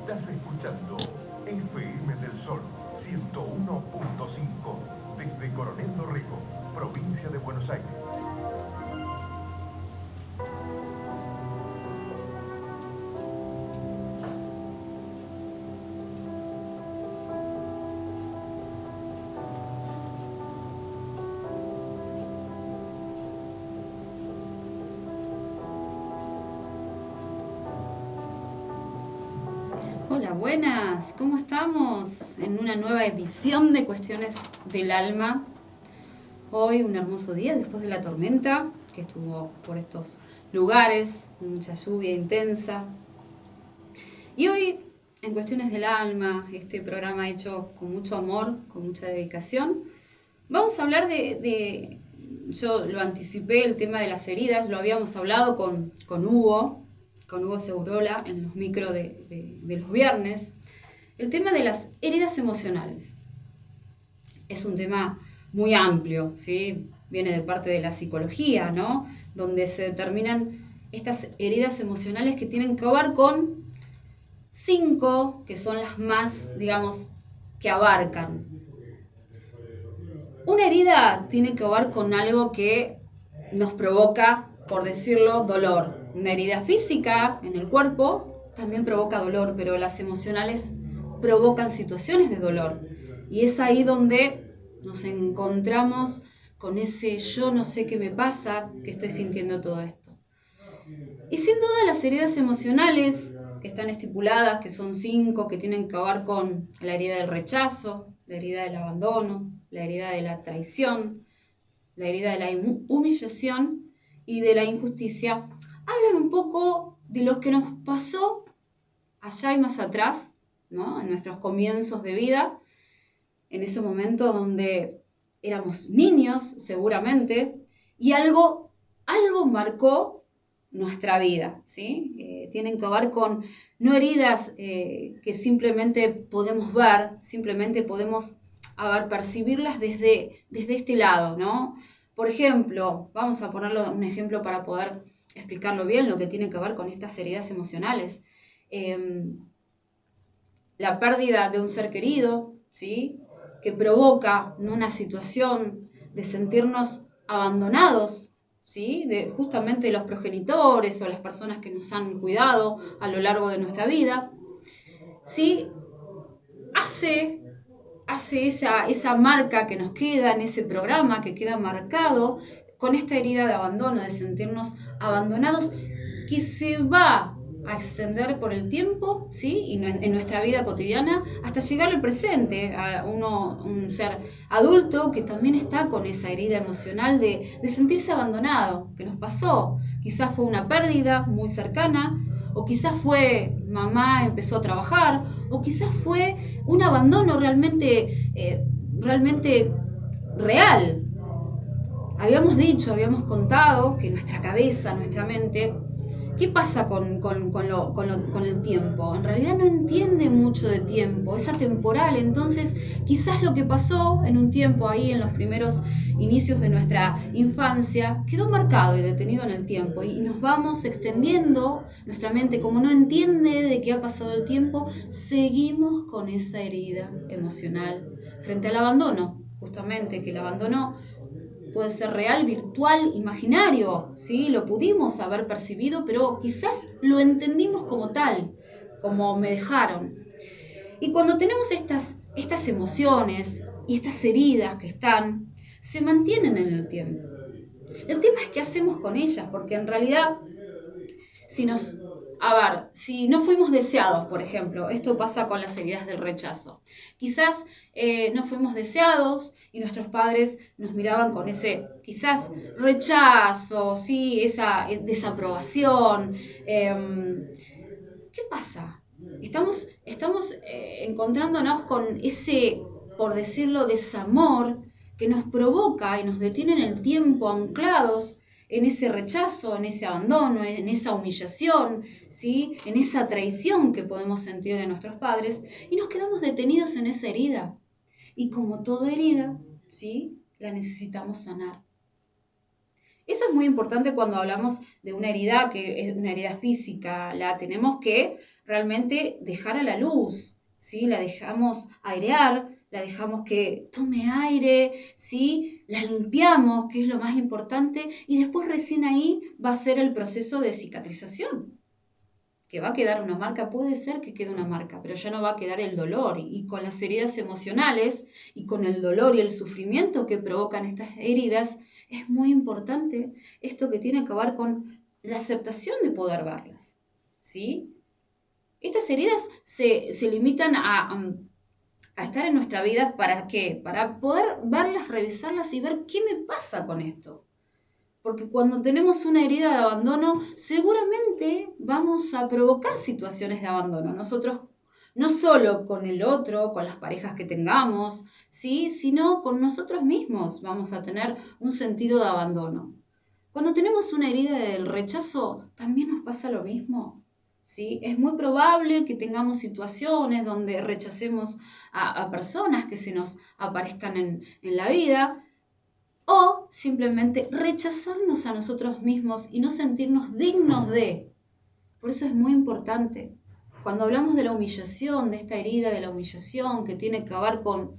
Estás escuchando FM del Sol 101.5 desde Coronel Dorrego, provincia de Buenos Aires. Hola, buenas, ¿cómo estamos? En una nueva edición de Cuestiones del Alma. Hoy un hermoso día después de la tormenta que estuvo por estos lugares, mucha lluvia intensa. Y hoy, en Cuestiones del Alma, este programa hecho con mucho amor, con mucha dedicación, vamos a hablar yo lo anticipé, el tema de las heridas, lo habíamos hablado con Hugo Segurola en los micros de los viernes. El tema de las heridas emocionales es un tema muy amplio, ¿sí? Viene de parte de la psicología, ¿no? Donde se determinan estas heridas emocionales que tienen que ver con 5, que son las más, digamos, que abarcan. Una herida tiene que ver con algo que nos provoca, por decirlo, dolor. Una herida física en el cuerpo también provoca dolor, pero las emocionales provocan situaciones de dolor. Y es ahí donde nos encontramos con ese yo no sé qué me pasa, que estoy sintiendo todo esto. Y sin duda las heridas emocionales que están estipuladas, que son 5, que tienen que ver con la herida del rechazo, la herida del abandono, la herida de la traición, la herida de la humillación y de la injusticia, hablan un poco de lo que nos pasó allá y más atrás, ¿no? En nuestros comienzos de vida, en ese momento donde éramos niños seguramente, y algo marcó nuestra vida, ¿sí? Tienen que ver con no heridas que simplemente podemos ver, simplemente podemos percibirlas desde este lado, ¿no? Por ejemplo, vamos a ponerlo un ejemplo para poder explicarlo bien, lo que tiene que ver con estas heridas emocionales. La pérdida de un ser querido, ¿sí? Que provoca una situación de sentirnos abandonados, ¿sí? De justamente los progenitores o las personas que nos han cuidado a lo largo de nuestra vida, ¿sí? Hace esa marca que nos queda en ese programa, que queda marcado con esta herida de abandono, de sentirnos abandonados, que se va a extender por el tiempo, ¿sí? Y en nuestra vida cotidiana hasta llegar al presente, a un ser adulto que también está con esa herida emocional de sentirse abandonado, que nos pasó. Quizás fue una pérdida muy cercana, o quizás fue mamá empezó a trabajar, o quizás fue un abandono realmente real. Habíamos contado que nuestra cabeza, nuestra mente, ¿qué pasa con el tiempo? En realidad no entiende mucho de tiempo, es atemporal. Entonces, quizás lo que pasó en un tiempo ahí, en los primeros inicios de nuestra infancia, quedó marcado y detenido en el tiempo. Y nos vamos extendiendo, nuestra mente, como no entiende de qué ha pasado el tiempo, seguimos con esa herida emocional frente al abandono. Justamente que el abandono puede ser real, virtual, imaginario, ¿sí? Lo pudimos haber percibido, pero quizás lo entendimos como tal, como me dejaron. Y cuando tenemos estas emociones y estas heridas que se mantienen en el tiempo. El tema es qué hacemos con ellas, porque en realidad si no fuimos deseados, por ejemplo, esto pasa con las heridas del rechazo. Quizás no fuimos deseados y nuestros padres nos miraban con ese, quizás, rechazo, ¿sí? Esa desaprobación. ¿Qué pasa? Estamos encontrándonos con ese, por decirlo, desamor que nos provoca y nos detiene en el tiempo anclados en ese rechazo, en ese abandono, en esa humillación, ¿sí? En esa traición que podemos sentir de nuestros padres y nos quedamos detenidos en esa herida. Y como toda herida, ¿sí? La necesitamos sanar. Eso es muy importante cuando hablamos de una herida que es una herida física. La tenemos que realmente dejar a la luz, ¿sí? La dejamos airear, la dejamos que tome aire, ¿sí? La limpiamos, que es lo más importante, y después recién ahí va a ser el proceso de cicatrización. Que va a quedar una marca, puede ser que quede una marca, pero ya no va a quedar el dolor. Y con las heridas emocionales y con el dolor y el sufrimiento que provocan estas heridas, es muy importante esto que tiene que ver con la aceptación de poder verlas, ¿sí? Estas heridas se limitan a estar en nuestra vida, ¿para qué? Para poder verlas, revisarlas y ver qué me pasa con esto. Porque cuando tenemos una herida de abandono, seguramente vamos a provocar situaciones de abandono. Nosotros, no solo con el otro, con las parejas que tengamos, ¿sí? Sino con nosotros mismos vamos a tener un sentido de abandono. Cuando tenemos una herida del rechazo, también nos pasa lo mismo, ¿sí? Es muy probable que tengamos situaciones donde rechacemos a personas que se nos aparezcan en la vida, o simplemente rechazarnos a nosotros mismos y no sentirnos dignos de. Por eso es muy importante. Cuando hablamos de la humillación, de esta herida de la humillación que tiene que ver con,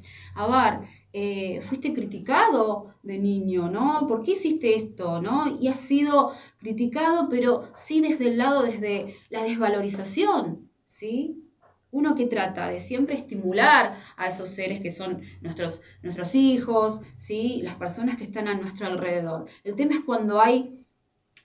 fuiste criticado de niño, ¿no? ¿Por qué hiciste esto, no? Y has sido criticado, pero sí desde el lado, desde la desvalorización, ¿sí? Uno que trata de siempre estimular a esos seres que son nuestros hijos, ¿sí? Las personas que están a nuestro alrededor. El tema es cuando hay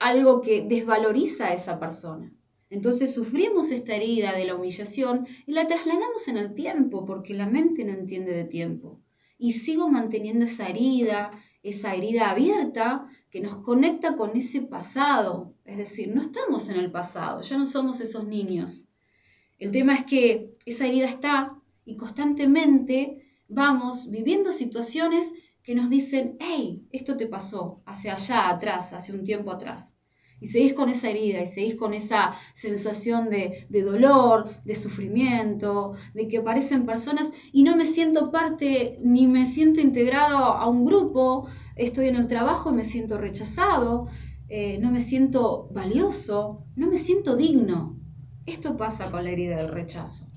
algo que desvaloriza a esa persona. Entonces sufrimos esta herida de la humillación y la trasladamos en el tiempo porque la mente no entiende de tiempo. Y sigo manteniendo esa herida abierta que nos conecta con ese pasado. Es decir, no estamos en el pasado, ya no somos esos niños. El tema es que esa herida está y constantemente vamos viviendo situaciones que nos dicen, hey, esto te pasó hacia allá atrás, hace un tiempo atrás. Y seguís con esa herida y seguís con esa sensación de dolor, de sufrimiento, de que aparecen personas y no me siento parte ni me siento integrado a un grupo, estoy en el trabajo y me siento rechazado, no me siento valioso, no me siento digno. Esto pasa con la herida del rechazo,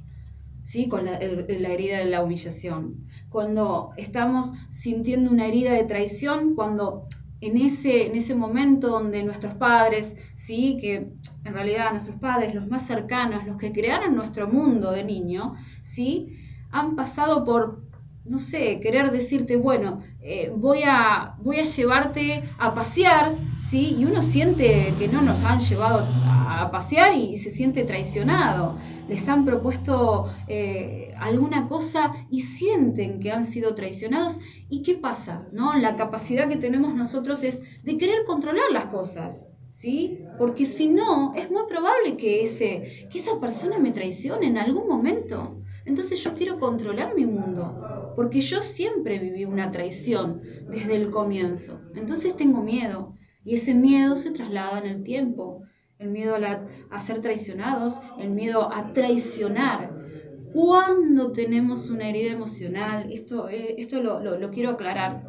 ¿sí? Con la herida de la humillación. Cuando estamos sintiendo una herida de traición, cuando en ese momento donde nuestros padres, ¿sí? Que en realidad nuestros padres, los más cercanos, los que crearon nuestro mundo de niño, ¿sí? Han pasado por, no sé, querer decirte, bueno, voy a llevarte a pasear, ¿sí? Y uno siente que no nos han llevado a pasear y se siente traicionado. Les han propuesto alguna cosa y sienten que han sido traicionados. ¿Y qué pasa? ¿No? La capacidad que tenemos nosotros es de querer controlar las cosas, ¿sí? Porque si no, es muy probable que esa persona me traicione en algún momento. Entonces yo quiero controlar mi mundo, porque yo siempre viví una traición desde el comienzo. Entonces tengo miedo, y ese miedo se traslada en el tiempo. El miedo a ser traicionados, el miedo a traicionar. Cuando tenemos una herida emocional, esto lo quiero aclarar,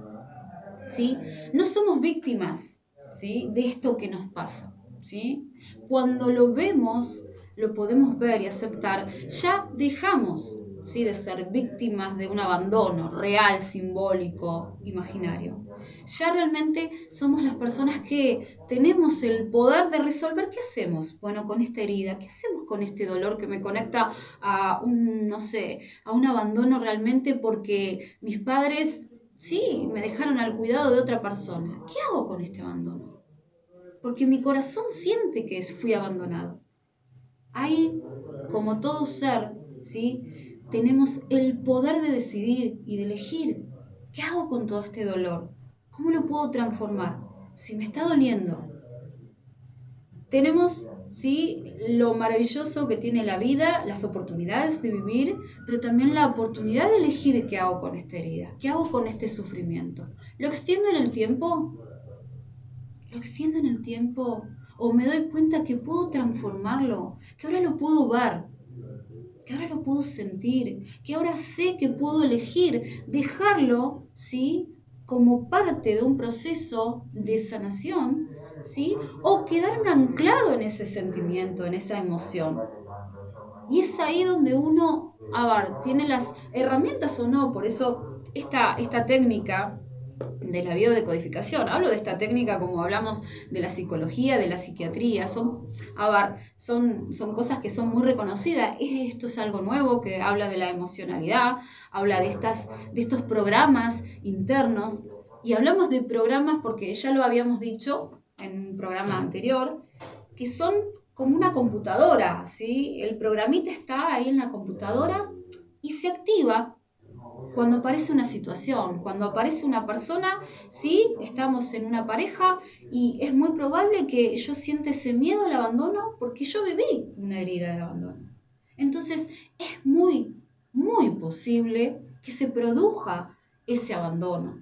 ¿sí? No somos víctimas, ¿sí? De esto que nos pasa, ¿sí? Cuando lo vemos, lo podemos ver y aceptar, ya dejamos, ¿sí? De ser víctimas de un abandono real, simbólico, imaginario. Ya realmente somos las personas que tenemos el poder de resolver qué hacemos, bueno, con esta herida, qué hacemos con este dolor que me conecta a no sé, a un abandono realmente porque mis padres, sí, me dejaron al cuidado de otra persona. ¿Qué hago con este abandono? Porque mi corazón siente que fui abandonado. Ahí, como todo ser, ¿sí? Tenemos el poder de decidir y de elegir. ¿Qué hago con todo este dolor? ¿Cómo lo puedo transformar? Si me está doliendo. Tenemos, ¿sí? Lo maravilloso que tiene la vida, las oportunidades de vivir, pero también la oportunidad de elegir qué hago con esta herida, qué hago con este sufrimiento. ¿Lo extiendo en el tiempo? ¿Lo extiendo en el tiempo? ¿O me doy cuenta que puedo transformarlo? Que ahora lo puedo ver, que ahora lo puedo sentir, que ahora sé que puedo elegir dejarlo, ¿sí? Como parte de un proceso de sanación, ¿sí? O quedarme anclado en ese sentimiento, en esa emoción. Y es ahí donde uno, tiene las herramientas o no. Por eso esta técnica de la biodecodificación, hablo de esta técnica como hablamos de la psicología, de la psiquiatría, son cosas que son muy reconocidas. Esto es algo nuevo que habla de la emocionalidad, habla de estos programas internos, y hablamos de programas porque ya lo habíamos dicho en un programa anterior, que son como una computadora, ¿sí? El programita está ahí en la computadora y se activa cuando aparece una situación, cuando aparece una persona. Sí, estamos en una pareja y es muy probable que yo sienta ese miedo al abandono porque yo viví una herida de abandono. Entonces es muy, muy posible que se produzca ese abandono.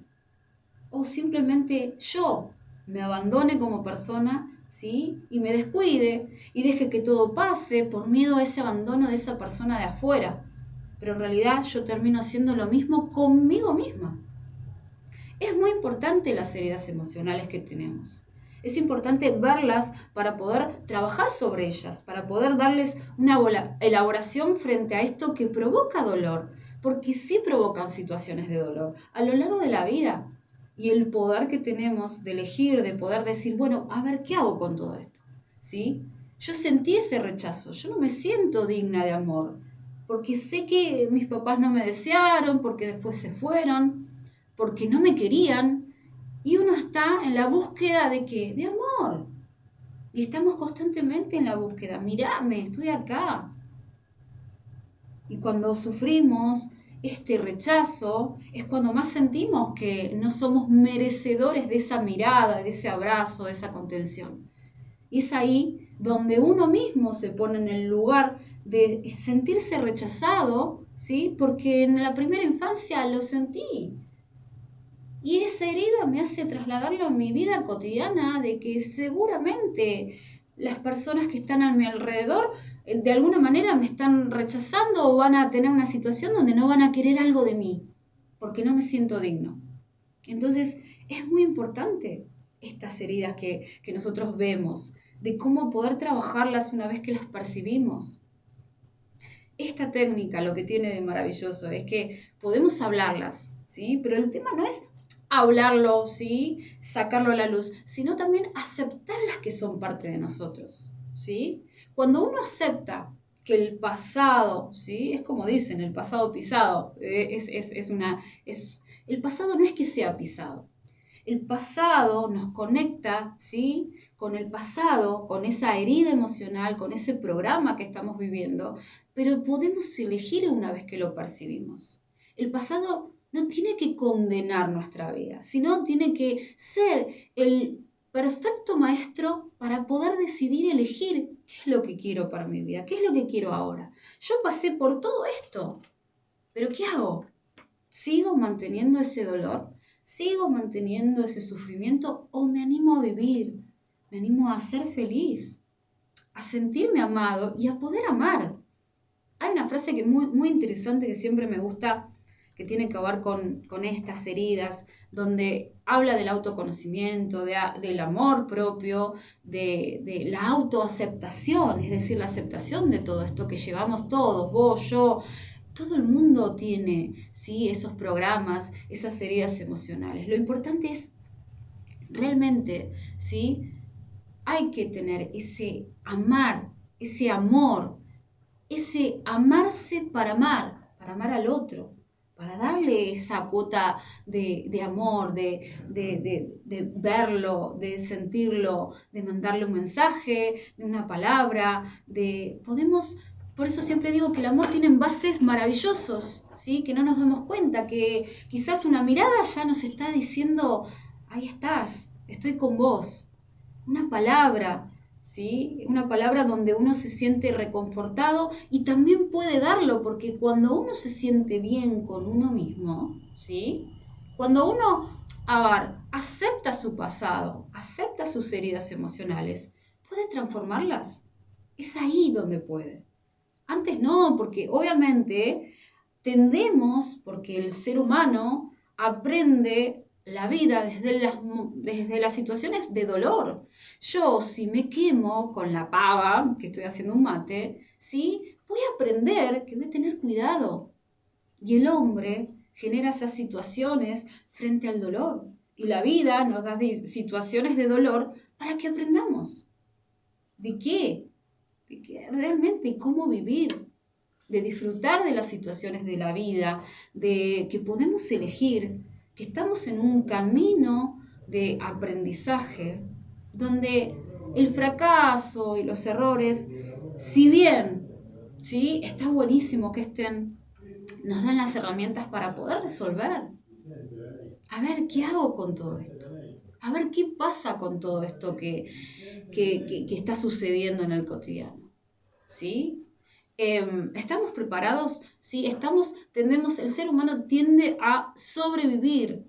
O simplemente yo me abandone como persona, ¿sí? Y me descuide y deje que todo pase por miedo a ese abandono de esa persona de afuera. Pero en realidad yo termino haciendo lo mismo conmigo misma. Es muy importante las heridas emocionales que tenemos. Es importante verlas para poder trabajar sobre ellas, para poder darles una elaboración frente a esto que provoca dolor, porque sí provocan situaciones de dolor a lo largo de la vida. Y el poder que tenemos de elegir, de poder decir, bueno, a ver, ¿qué hago con todo esto? ¿Sí? Yo sentí ese rechazo, yo no me siento digna de amor, porque sé que mis papás no me desearon, porque después se fueron, porque no me querían, y uno está en la búsqueda de ¿qué? De amor. Y estamos constantemente en la búsqueda. Mírame, estoy acá. Y cuando sufrimos este rechazo, es cuando más sentimos que no somos merecedores de esa mirada, de ese abrazo, de esa contención. Y es ahí donde uno mismo se pone en el lugar de sentirse rechazado, ¿sí? Porque en la primera infancia lo sentí. Y esa herida me hace trasladarlo en mi vida cotidiana, de que seguramente las personas que están a mi alrededor de alguna manera me están rechazando o van a tener una situación donde no van a querer algo de mí, porque no me siento digno. Entonces es muy importante estas heridas que nosotros vemos, de cómo poder trabajarlas una vez que las percibimos. Esta técnica lo que tiene de maravilloso es que podemos hablarlas, ¿sí? Pero el tema no es hablarlo, ¿sí? Sacarlo a la luz, sino también aceptarlas que son parte de nosotros, ¿sí? Cuando uno acepta que el pasado, ¿sí? Es como dicen, el pasado pisado, el pasado no es que sea pisado. El pasado nos conecta, ¿sí? Con el pasado, con esa herida emocional, con ese programa que estamos viviendo, pero podemos elegir una vez que lo percibimos. El pasado no tiene que condenar nuestra vida, sino tiene que ser el perfecto maestro para poder decidir elegir qué es lo que quiero para mi vida, qué es lo que quiero ahora. Yo pasé por todo esto, pero ¿qué hago? ¿Sigo manteniendo ese dolor? ¿Sigo manteniendo ese sufrimiento o me animo a vivir? Me animo a ser feliz, a sentirme amado y a poder amar. Hay una frase que es muy, muy interesante que siempre me gusta, que tiene que ver con estas heridas, donde habla del autoconocimiento, del amor propio, de la autoaceptación, es decir, la aceptación de todo esto que llevamos todos, vos, yo. Todo el mundo tiene, ¿sí? Esos programas, esas heridas emocionales. Lo importante es realmente, ¿sí? Hay que tener ese amar, ese amor, ese amarse para amar al otro, para darle esa cuota de amor, de verlo, de sentirlo, de mandarle un mensaje, de una palabra, por eso siempre digo que el amor tiene envases maravillosos, ¿sí? Que no nos damos cuenta, que quizás una mirada ya nos está diciendo, ahí estás, estoy con vos. Una palabra, ¿sí? Una palabra donde uno se siente reconfortado y también puede darlo, porque cuando uno se siente bien con uno mismo, ¿sí? Cuando uno, acepta su pasado, acepta sus heridas emocionales, puede transformarlas. Es ahí donde puede. Antes no, porque obviamente tendemos, porque el ser humano aprende la vida desde las situaciones de dolor. Yo, si me quemo con la pava, que estoy haciendo un mate, ¿sí? Voy a aprender que voy a tener cuidado. Y el hombre genera esas situaciones frente al dolor. Y la vida nos da situaciones de dolor para que aprendamos. ¿De qué? De qué realmente cómo vivir, de disfrutar de las situaciones de la vida, de que podemos elegir, que estamos en un camino de aprendizaje, donde el fracaso y los errores, si bien, ¿sí? Está buenísimo que estén, nos dan las herramientas para poder resolver. A ver, ¿qué hago con todo esto? A ver, ¿qué pasa con todo esto que está sucediendo en el cotidiano? ¿Sí? ¿Estamos preparados? Sí, el ser humano tiende a sobrevivir.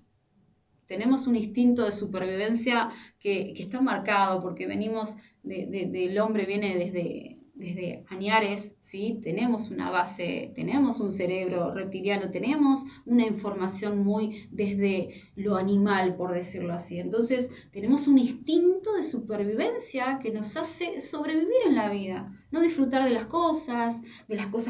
Tenemos un instinto de supervivencia que está marcado porque venimos del hombre, viene desde Añares, ¿sí? Tenemos una base, tenemos un cerebro reptiliano, tenemos una información muy desde lo animal, por decirlo así. Entonces, tenemos un instinto de supervivencia que nos hace sobrevivir en la vida, no disfrutar de las cosas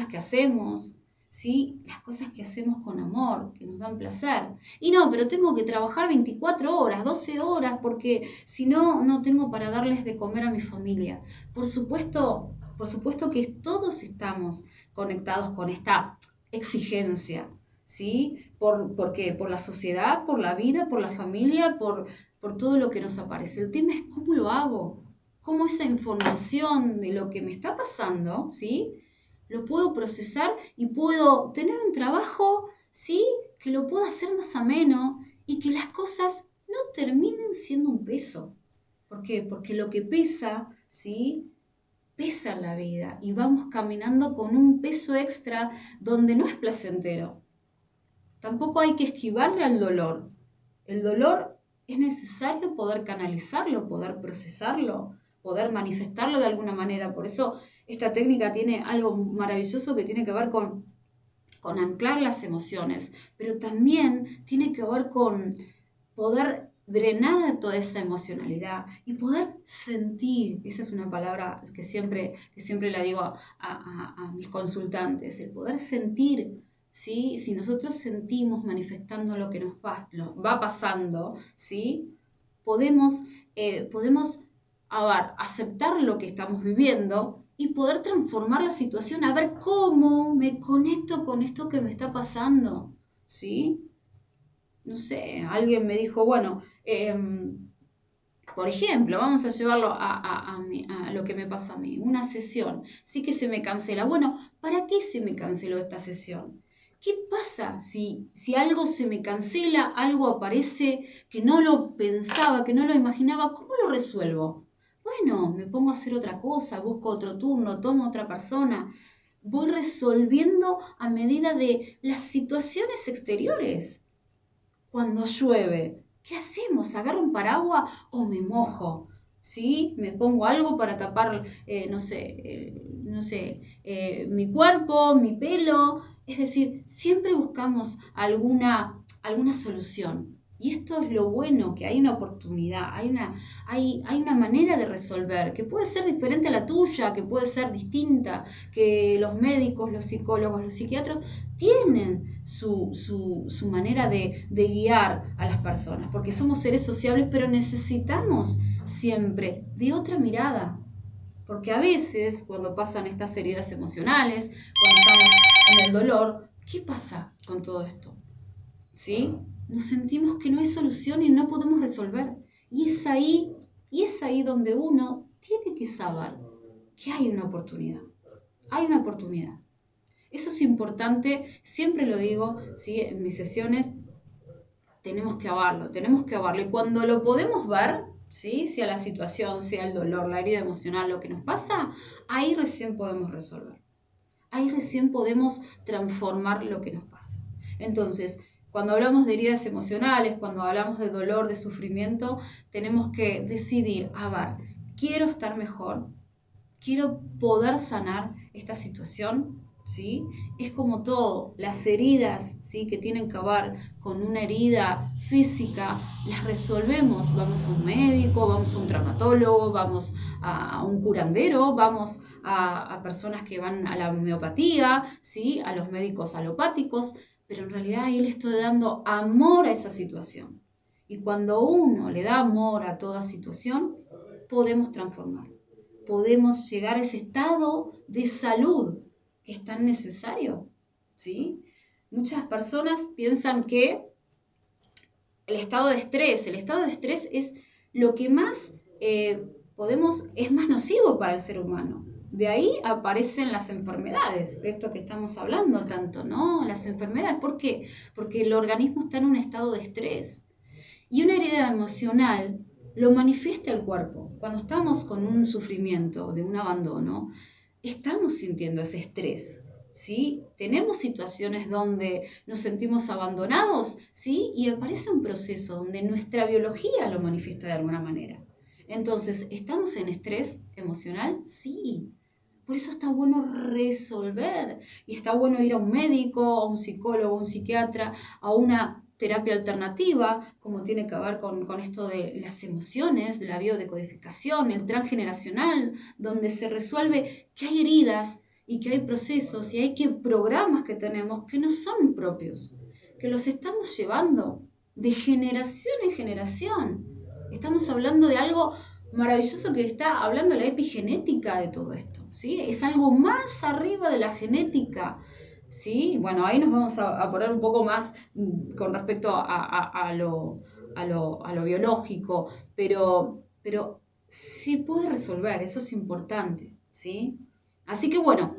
que hacemos, ¿sí? Las cosas que hacemos con amor, que nos dan placer. Y no, pero tengo que trabajar 24 horas, 12 horas, porque si no, no tengo para darles de comer a mi familia. Por supuesto que todos estamos conectados con esta exigencia, ¿sí? ¿Por qué? Por la sociedad, por la vida, por la familia, por todo lo que nos aparece. El tema es cómo lo hago, cómo esa información de lo que me está pasando, ¿sí? Lo puedo procesar y puedo tener un trabajo, ¿sí? Que lo pueda hacer más ameno y que las cosas no terminen siendo un peso. ¿Por qué? Porque lo que pesa, ¿sí? Pesa en la vida y vamos caminando con un peso extra donde no es placentero. Tampoco hay que esquivarle al dolor. El dolor es necesario poder canalizarlo, poder procesarlo, poder manifestarlo de alguna manera. Por eso esta técnica tiene algo maravilloso que tiene que ver con anclar las emociones, pero también tiene que ver con poder drenar toda esa emocionalidad y poder sentir. Esa es una palabra que siempre la digo a mis consultantes, el poder sentir. ¿Sí? Si nosotros sentimos manifestando lo que nos va pasando, ¿sí? Podemos aceptar lo que estamos viviendo y poder transformar la situación, a ver cómo me conecto con esto que me está pasando, ¿sí? No sé, alguien me dijo, bueno, por ejemplo, vamos a llevarlo a lo que me pasa a mí, una sesión, sí que se me cancela. Bueno, ¿para qué se me canceló esta sesión? ¿Qué pasa si algo se me cancela, algo aparece que no lo pensaba, que no lo imaginaba? ¿Cómo lo resuelvo? Bueno, me pongo a hacer otra cosa, busco otro turno, tomo otra persona. Voy resolviendo a medida de las situaciones exteriores. Cuando llueve, ¿qué hacemos? ¿Agarro un paraguas o me mojo? ¿Sí? Me pongo algo para tapar, mi cuerpo, mi pelo. Es decir, siempre buscamos alguna solución. Y esto es lo bueno, que hay una oportunidad, hay una manera de resolver, que puede ser diferente a la tuya, que puede ser distinta, que los médicos, los psicólogos, los psiquiatras tienen su manera de guiar a las personas, porque somos seres sociables, pero necesitamos siempre de otra mirada. Porque a veces, cuando pasan estas heridas emocionales, cuando estamos en el dolor, ¿qué pasa con todo esto? ¿Sí? Nos sentimos que no hay solución y no podemos resolver. Y es ahí donde uno tiene que saber que hay una oportunidad. Hay una oportunidad. Eso es importante, siempre lo digo, ¿sí? En mis sesiones tenemos que verlo. Y cuando lo podemos ver, ¿sí? Sea la situación, sea el dolor, la herida emocional, lo que nos pasa, ahí recién podemos resolver. Ahí recién podemos transformar lo que nos pasa. Entonces, cuando hablamos de heridas emocionales, cuando hablamos de dolor, de sufrimiento, tenemos que decidir, a ver, quiero estar mejor, quiero poder sanar esta situación, ¿sí? Es como todo, las heridas, ¿sí? Que tienen que ver con una herida física, las resolvemos, vamos a un médico, vamos a un traumatólogo, vamos a un curandero, vamos a personas que van a la homeopatía, ¿sí? A los médicos alopáticos, pero en realidad ahí le estoy dando amor a esa situación. Y cuando uno le da amor a toda situación, podemos transformar, podemos llegar a ese estado de salud que es tan necesario, ¿sí? Muchas personas piensan que el estado de estrés es lo que más es más nocivo para el ser humano. De ahí aparecen las enfermedades, esto que estamos hablando tanto, ¿no? Las enfermedades, ¿por qué? Porque el organismo está en un estado de estrés. Y una herida emocional lo manifiesta el cuerpo. Cuando estamos con un sufrimiento de un abandono, estamos sintiendo ese estrés, ¿sí? Tenemos situaciones donde nos sentimos abandonados, ¿sí? Y aparece un proceso donde nuestra biología lo manifiesta de alguna manera. Entonces, ¿estamos en estrés emocional? Sí. Por eso está bueno resolver y está bueno ir a un médico, a un psicólogo, a un psiquiatra, a una terapia alternativa, como tiene que ver con esto de las emociones, de la biodecodificación, el transgeneracional, donde se resuelve que hay heridas y que hay procesos y hay que programas que tenemos que no son propios, que los estamos llevando de generación en generación. Estamos hablando de algo maravilloso que está hablando la epigenética de todo esto, ¿sí? Es algo más arriba de la genética, ¿sí? Bueno, ahí nos vamos a poner un poco más con respecto a lo biológico, pero se puede resolver, eso es importante, ¿sí? Así que bueno,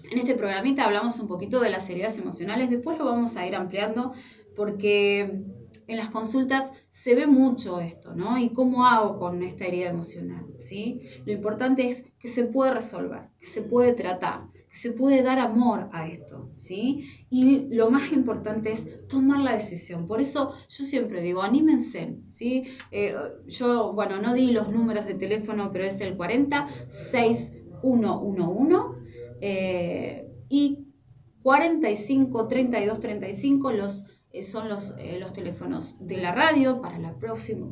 en este programita hablamos un poquito de las heridas emocionales, después lo vamos a ir ampliando porque en las consultas se ve mucho esto, ¿no? ¿Y cómo hago con esta herida emocional? ¿Sí? Lo importante es que se puede resolver, que se puede tratar, que se puede dar amor a esto, ¿sí? Y lo más importante es tomar la decisión. Por eso yo siempre digo, anímense, ¿sí? Yo, bueno, no di los números de teléfono, pero es el 40 6111 y 45 32 35 son los teléfonos de la radio para el próximo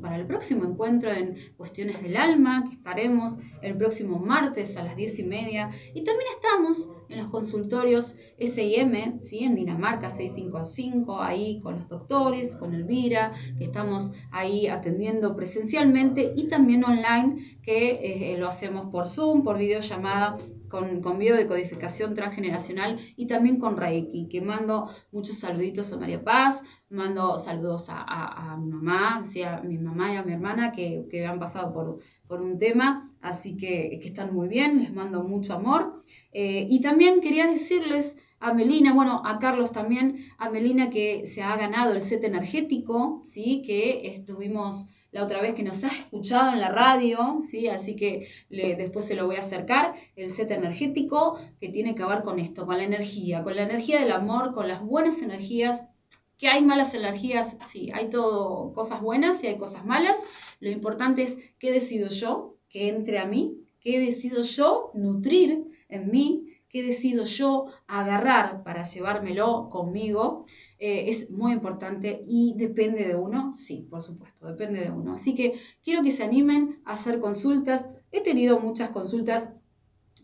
encuentro en Cuestiones del Alma, que estaremos el próximo martes a las 10:30. Y también estamos en los consultorios S&M, ¿sí? En Dinamarca 655, ahí con los doctores, con Elvira, que estamos ahí atendiendo presencialmente y también online, que lo hacemos por Zoom, por videollamada, con biodecodificación transgeneracional y también con Reiki, que mando muchos saluditos a María Paz, mando saludos a mi mamá, ¿sí? A mi mamá y a mi hermana que han pasado por un tema, así que están muy bien, les mando mucho amor. Y también quería decirles a Melina, bueno, a Carlos también, a Melina que se ha ganado el set energético, ¿sí? Que estuvimos la otra vez que nos has escuchado en la radio, ¿sí? Así que después se lo voy a acercar, el set energético que tiene que ver con esto, con la energía del amor, con las buenas energías. ¿Que hay malas energías? Sí, hay todo, cosas buenas y hay cosas malas. Lo importante es qué decido yo, que entre a mí, qué decido yo nutrir en mí, qué decido yo agarrar para llevármelo conmigo. Es muy importante y depende de uno, sí, por supuesto, depende de uno. Así que quiero que se animen a hacer consultas. He tenido muchas consultas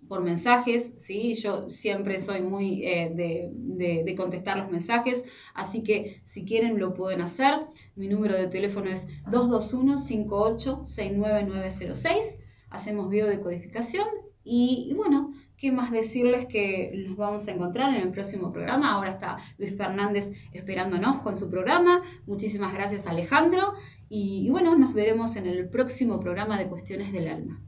por mensajes, ¿sí? Yo siempre soy muy de contestar los mensajes, así que si quieren lo pueden hacer. Mi número de teléfono es 221-58-69906. Hacemos biodecodificación y bueno, ¿qué más decirles? Que nos vamos a encontrar en el próximo programa. Ahora está Luis Fernández esperándonos con su programa. Muchísimas gracias, Alejandro. Y bueno, nos veremos en el próximo programa de Cuestiones del Alma.